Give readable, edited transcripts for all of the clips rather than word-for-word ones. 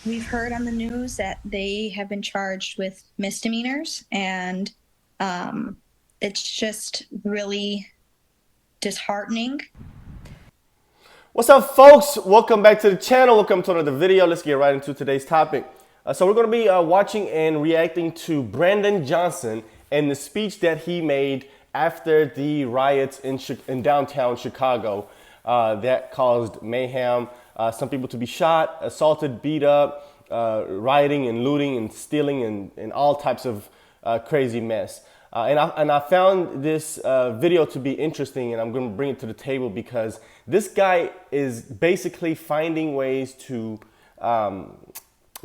We've heard on the news that they have been charged with misdemeanors, and um, it's just really disheartening. What's up, folks? Welcome back to the channel. Welcome to another video. Let's get right into today's topic. So we're going to be watching and reacting to Brandon Johnson and the speech that he made after the riots in downtown Chicago that caused mayhem. Some people to be shot, assaulted, beat up, rioting and looting and stealing and all types of crazy mess. And I found this video to be interesting, and I'm going to bring it to the table because this guy is basically finding ways to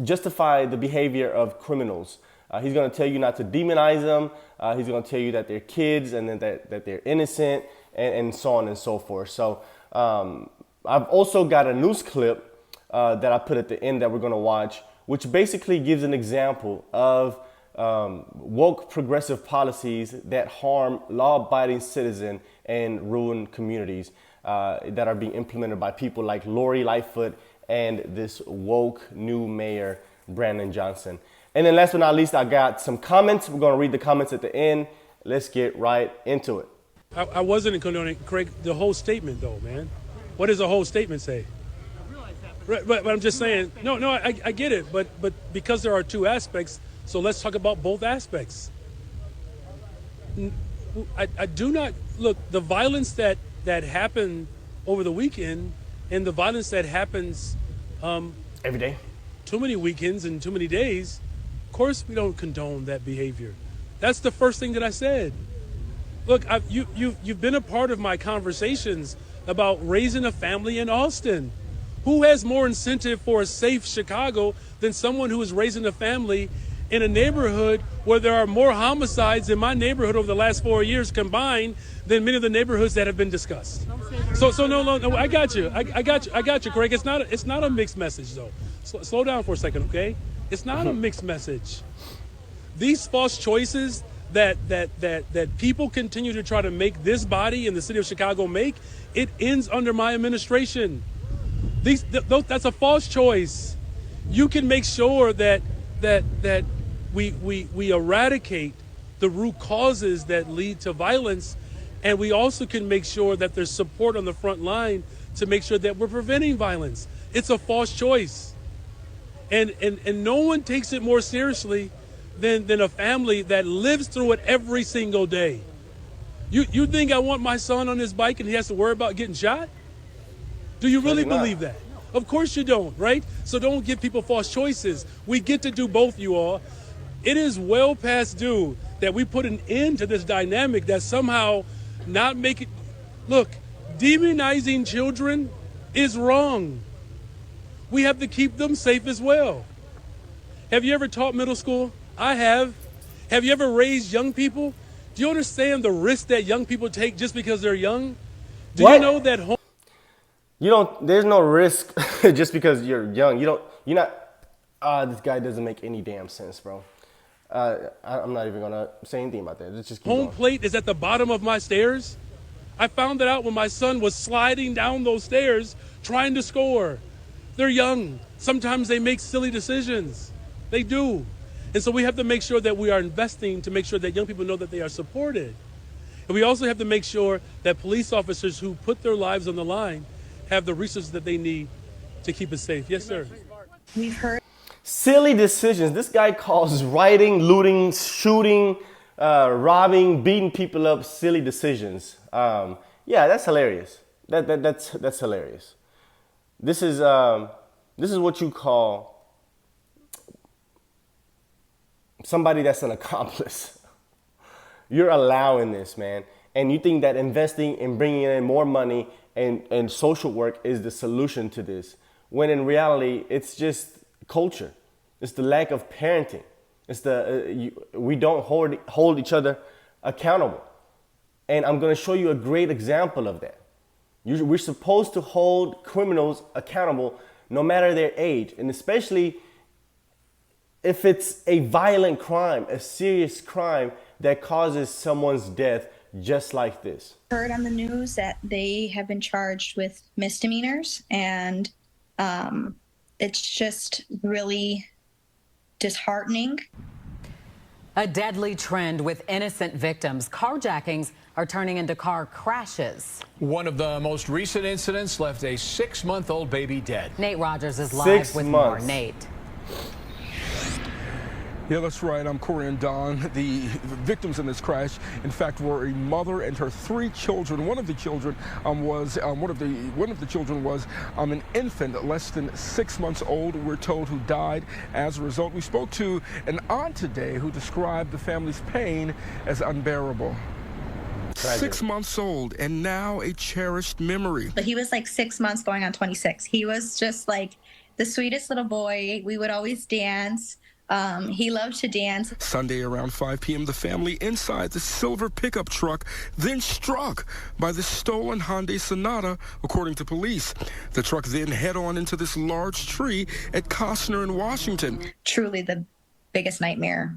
justify the behavior of criminals. He's going to tell you not to demonize them. He's going to tell you that they're kids and that they're innocent and so on and so forth. So I've also got a news clip that I put at the end that we're going to watch, which basically gives an example of woke progressive policies that harm law-abiding citizens and ruin communities that are being implemented by people like Lori Lightfoot and this woke new mayor, Brandon Johnson. And then last but not least, I got some comments. We're going to read the comments at the end. Let's get right into it. I wasn't condoning, Craig, the whole statement, though, man. What does the whole statement say? Right, but I'm just saying, I get it, but because there are two aspects, so let's talk about both aspects. I do not, look, the violence that happened over the weekend and the violence that happens Every day. too many weekends and too many days, of course we don't condone that behavior. That's the first thing that I said. Look, you've been a part of my conversations about raising a family in Austin. Who has more incentive for a safe Chicago than someone who is raising a family in a neighborhood where there are more homicides in my neighborhood over the last 4 years combined than many of the neighborhoods that have been discussed? So no, I got you, Craig. It's not a mixed message though. Slow down for a second, okay? It's not a mixed message. These false choices that people continue to try to make this body in the city of Chicago make, it ends under my administration. That's a false choice. You can make sure that we eradicate the root causes that lead to violence, and we also can make sure that there's support on the front line to make sure that we're preventing violence. It's a false choice. And no one takes it more seriously than a family that lives through it every single day. You think I want my son on his bike and he has to worry about getting shot? Do you really believe that? Of course you don't, right? So don't give people false choices. We get to do both, you all. It is well past due that we put an end to this dynamic that somehow not make it. Look, demonizing children is wrong. We have to keep them safe as well. Have you ever taught middle school? I have. Have you ever raised young people? Do you understand the risk that young people take just because they're young? Do you know that There's no risk just because you're young. This guy doesn't make any damn sense, bro. I'm not even gonna say anything about that. Let's just keep home going. plate is at the bottom of my stairs? I found that out when my son was sliding down those stairs trying to score. They're young. Sometimes they make silly decisions. They do. And so we have to make sure that we are investing to make sure that young people know that they are supported. And we also have to make sure that police officers who put their lives on the line have the resources that they need to keep us safe. Yes, sir. We've heard Silly decisions. This guy calls rioting, looting, shooting, robbing, beating people up silly decisions. Yeah, that's hilarious. That's hilarious. This is what you call somebody that's an accomplice. You're allowing this, man. And you think that investing in bringing in more money and social work is the solution to this, when in reality, it's just culture. It's the lack of parenting. It's we don't hold each other accountable. And I'm going to show you a great example of that. We're supposed to hold criminals accountable no matter their age, and especially if it's a violent crime, a serious crime that causes someone's death just like this. Heard on the news that they have been charged with misdemeanors, and it's just really disheartening. A deadly trend with innocent victims. Carjackings are turning into car crashes. One of the most recent incidents left a 6-month-old baby dead. Nate Rogers is live 6 with months. more. Nate. Yeah, that's right. I'm Corey and Don. The victims in this crash, in fact, were a mother and her 3 children. One of the children was an infant, less than 6 months old. We're told who died as a result. We spoke to an aunt today who described the family's pain as unbearable. Tragic. 6 months old and now a cherished memory. But he was like 6 months going on 26. He was just like the sweetest little boy. We would always dance. He loved to dance. Sunday around 5 p.m., the family inside the silver pickup truck then struck by the stolen Hyundai Sonata, according to police. The truck then head on into this large tree at Costner in Washington. Truly the biggest nightmare.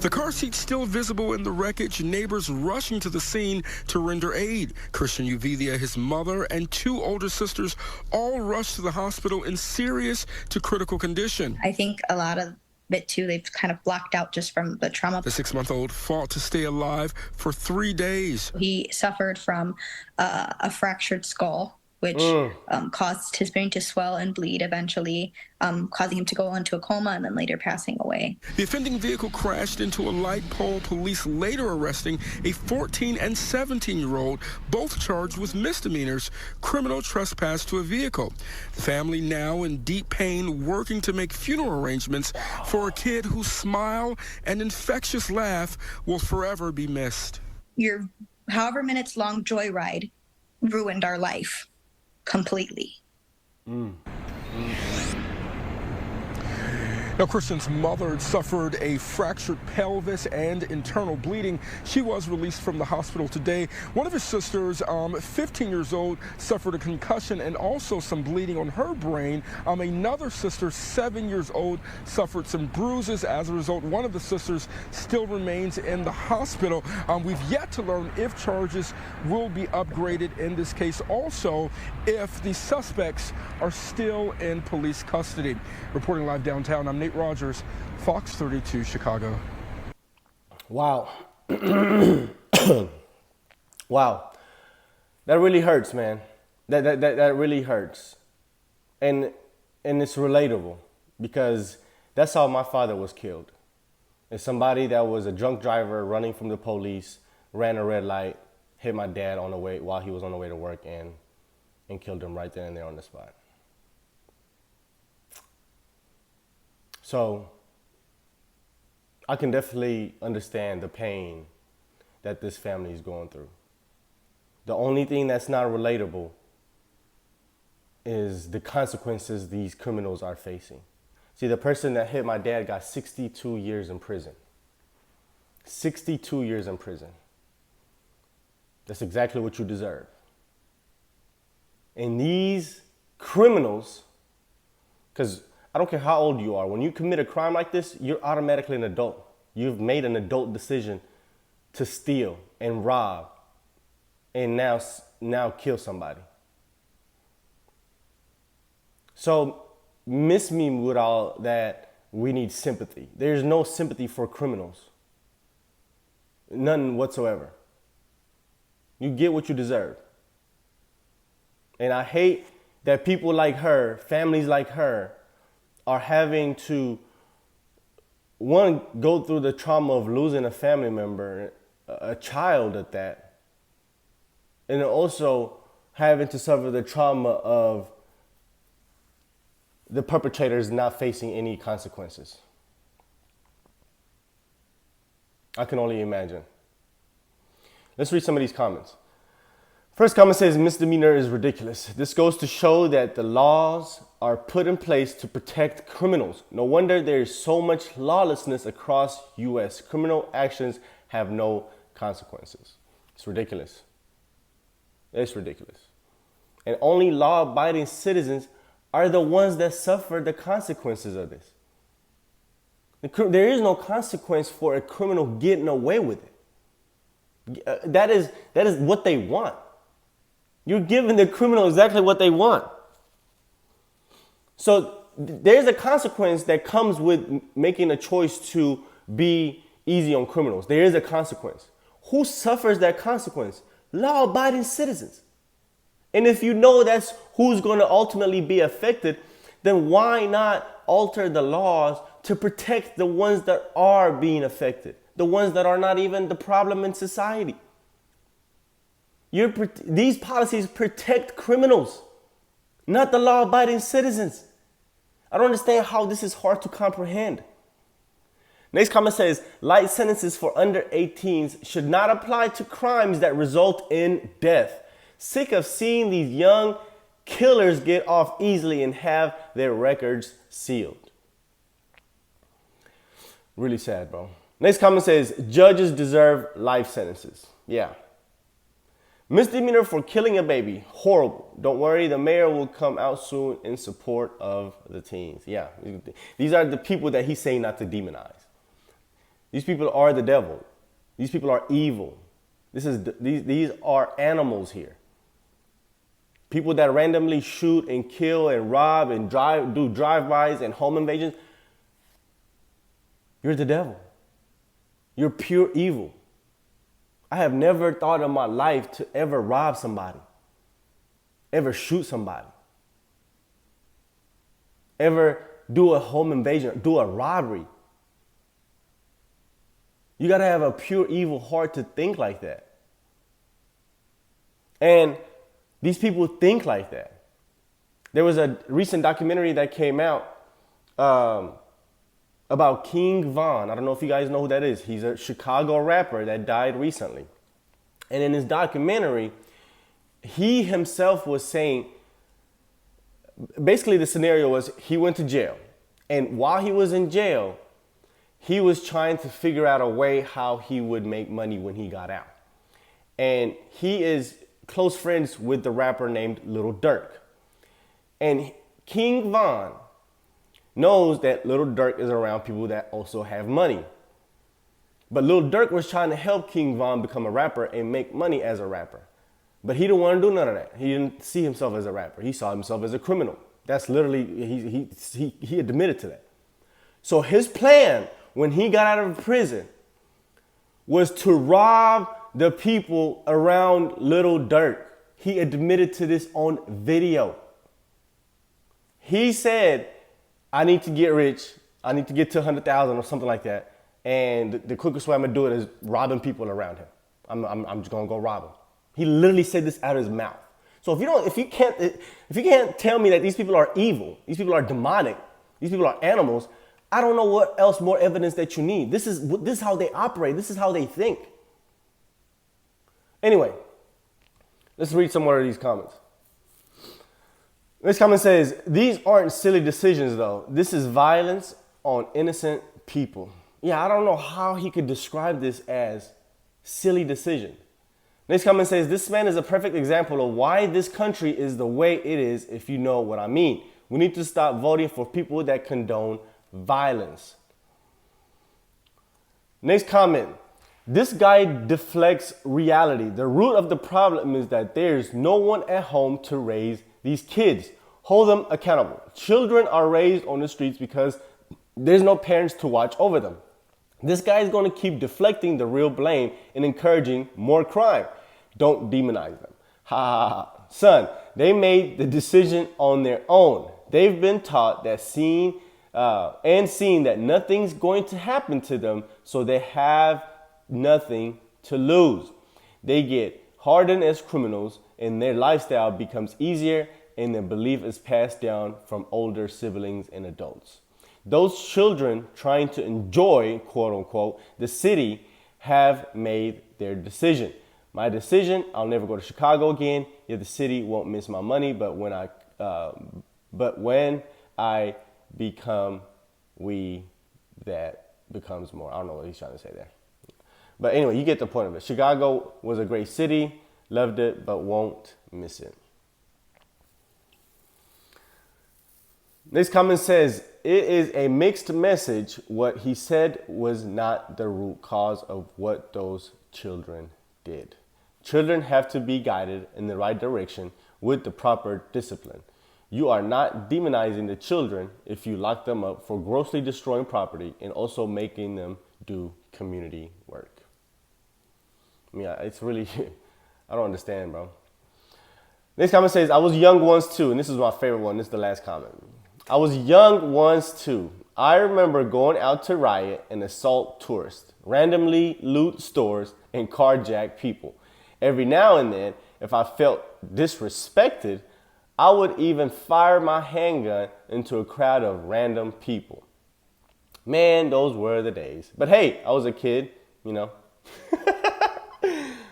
The car seat still visible in the wreckage, neighbors rushing to the scene to render aid. Christian Uvilla, his mother, and 2 older sisters all rushed to the hospital in serious to critical condition. I think a lot of it too, they've kind of blocked out just from the trauma. The 6-month-old fought to stay alive for 3 days. He suffered from a fractured skull, which caused his brain to swell and bleed, eventually causing him to go into a coma and then later passing away. The offending vehicle crashed into a light pole, police later arresting a 14 and 17-year-old, both charged with misdemeanors, criminal trespass to a vehicle. The family now in deep pain, working to make funeral arrangements for a kid whose smile and infectious laugh will forever be missed. Your however minutes long joyride ruined our life completely. Now, Christian's mother suffered a fractured pelvis and internal bleeding. She was released from the hospital today. One of his sisters, 15 years old, suffered a concussion and also some bleeding on her brain. Another sister, 7 years old, suffered some bruises. As a result, one of the sisters still remains in the hospital. We've yet to learn if charges will be upgraded in this case. Also, if the suspects are still in police custody. Reporting live downtown, I'm Nate Rogers, Fox 32, Chicago. Wow. Wow. That really hurts, man. That really hurts. And it's relatable because that's how my father was killed. It's somebody that was a drunk driver running from the police, ran a red light, hit my dad on the way while he was on the way to work and killed him right then and there on the spot. So I can definitely understand the pain that this family is going through. The only thing that's not relatable is the consequences these criminals are facing. See, the person that hit my dad got 62 years in prison. 62 years in prison. That's exactly what you deserve. And these criminals, because I don't care how old you are, when you commit a crime like this, you're automatically an adult. You've made an adult decision to steal and rob and now kill somebody. So miss me with all that we need sympathy. There's no sympathy for criminals. None whatsoever. You get what you deserve. And I hate that people like her, families like her, are having to, one, go through the trauma of losing a family member, a child at that, and also having to suffer the trauma of the perpetrators not facing any consequences. I can only imagine. Let's read some of these comments. First comment says, misdemeanor is ridiculous. This goes to show that the laws are put in place to protect criminals. No wonder there is so much lawlessness across U.S. Criminal actions have no consequences. It's ridiculous. It's ridiculous. And only law-abiding citizens are the ones that suffer the consequences of this. There is no consequence for a criminal getting away with it. That is what they want. You're giving the criminal exactly what they want. So there's a consequence that comes with making a choice to be easy on criminals. There is a consequence. Who suffers that consequence? Law-abiding citizens. And if you know that's who's going to ultimately be affected, then why not alter the laws to protect the ones that are being affected, the ones that are not even the problem in society? These policies protect criminals, not the law-abiding citizens. I don't understand how this is hard to comprehend. Next comment says, light sentences for under 18s should not apply to crimes that result in death. Sick of seeing these young killers get off easily and have their records sealed. Really sad, bro. Next comment says, judges deserve life sentences. Yeah. Misdemeanor for killing a baby. Horrible. Don't worry, the mayor will come out soon in support of the teens. Yeah. These are the people that he's saying not to demonize. These people are the devil. These people are evil. These are animals here. People that randomly shoot and kill and rob and do drive-bys and home invasions. You're the devil. You're pure evil. I have never thought in my life to ever rob somebody, ever shoot somebody, ever do a home invasion, do a robbery. You got to have a pure evil heart to think like that. And these people think like that. There was a recent documentary that came out about King Von. I don't know if you guys know who that is. He's a Chicago rapper that died recently. And in his documentary, he himself was saying, basically the scenario was he went to jail. And while he was in jail, he was trying to figure out a way how he would make money when he got out. And he is close friends with the rapper named Lil Durk. And King Von knows that Lil Durk is around people that also have money. But Lil Durk was trying to help King Von become a rapper and make money as a rapper. But he didn't want to do none of that. He didn't see himself as a rapper. He saw himself as a criminal. That's literally, he admitted to that. So his plan when he got out of prison was to rob the people around Lil Durk. He admitted to this on video. He said, I need to get rich. I need to get to 100,000 or something like that. And the quickest way I'm gonna do it is robbing people around him. I'm just gonna go rob him. He literally said this out of his mouth. So if you can't tell me that these people are evil, these people are demonic, these people are animals, I don't know what else more evidence that you need. This is how they operate. This is how they think. Anyway, let's read some more of these comments. This comment says, these aren't silly decisions though. This is violence on innocent people. Yeah, I don't know how he could describe this as silly decision. Next comment says, this man is a perfect example of why this country is the way it is, if you know what I mean. We need to stop voting for people that condone violence. Next comment. This guy deflects reality. The root of the problem is that there's no one at home to raise these kids. Hold them accountable. Children are raised on the streets because there's no parents to watch over them. This guy is going to keep deflecting the real blame and encouraging more crime. Don't demonize them. Ha ha ha. Son, they made the decision on their own. They've been taught that seen that nothing's going to happen to them, so they have nothing to lose. They get hardened as criminals and their lifestyle becomes easier and their belief is passed down from older siblings and adults. Those children trying to enjoy, quote unquote, the city have made their decision. My decision, I'll never go to Chicago again. Yeah, the city won't miss my money, but when I become we, that becomes more. I don't know what he's trying to say there. But anyway, you get the point of it. Chicago was a great city, loved it, but won't miss it. Next comment says, it is a mixed message. What he said was not the root cause of what those children did. Children have to be guided in the right direction with the proper discipline. You are not demonizing the children if you lock them up for grossly destroying property and also making them do community work. I mean, it's really, I don't understand, bro. Next comment says, I was young once too, and this is my favorite one. This is the last comment. I was young once too. I remember going out to riot and assault tourists, randomly loot stores, and carjack people. Every now and then, if I felt disrespected, I would even fire my handgun into a crowd of random people. Man, those were the days. But hey, I was a kid, you know.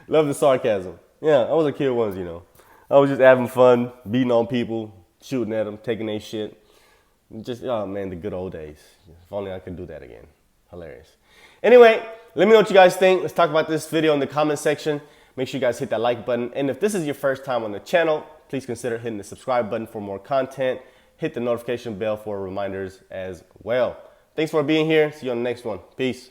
Love the sarcasm. Yeah, I was a kid once, you know. I was just having fun, beating on people, shooting at them, taking their shit. Just, oh man, the good old days. If only I could do that again. Hilarious. Anyway, let me know what you guys think. Let's talk about this video in the comment section. Make sure you guys hit that like button. And if this is your first time on the channel, please consider hitting the subscribe button for more content. Hit the notification bell for reminders as well. Thanks for being here. See you on the next one. Peace.